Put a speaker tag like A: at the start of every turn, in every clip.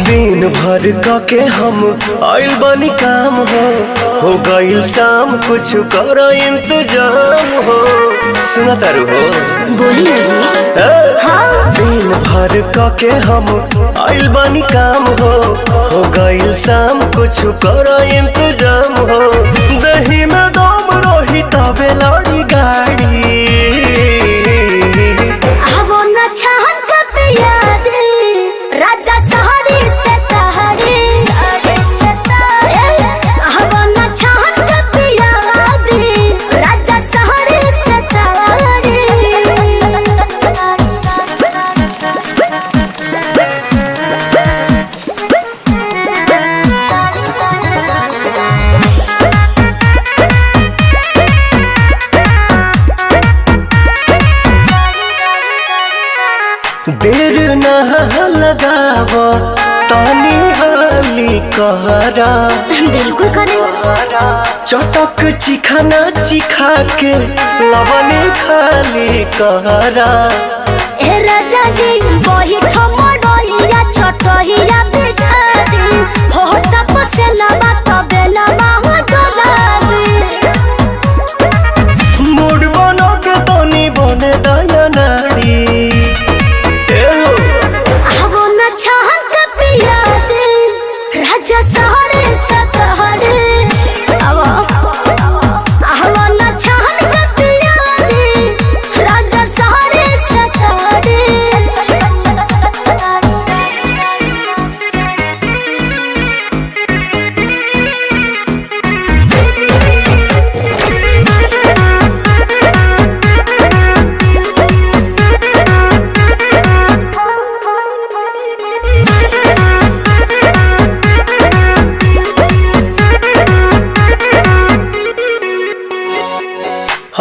A: दिन भर के हम आइल बनी काम हो गईल शाम कुछ कर इंतजाम हो। सुना तारू हो
B: बोली ना जी।
A: हाँ। दिन भर के हम आइल बनी काम हो गईल शाम कुछ कर इंतजाम हो। दही में दम रही तबे लड़ी गाड़ी देर न लगाव तानी हाली कहरा
B: बिल्कुल करे।
A: चटक चिखाना चिखा के लवने खाली कहरा।
B: ए राजा जी वही ठमड़इया चटइया बिछा दी हो तपसे लबा तबे लबा हो डोलाबी।
A: मूड बनो के तनी बने दया नाड़ी
B: राजा सहरे सतहरे राजा सहरे सतहरे।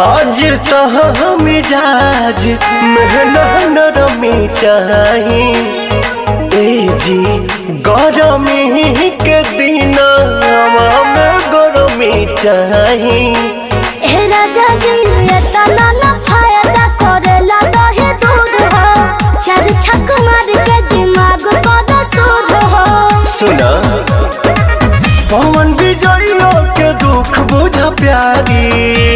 A: आज तो मिजाज मेहनत नरमी चाही। ए जी गरमी के दिन में गरमी चाही।
B: ए राजा जी एतना न फायदा करेला दहे दूध हो चार छक मार के दिमाग बड़ा सूद हो।
A: सुना पवन विजय के दुख बुझा प्यारी।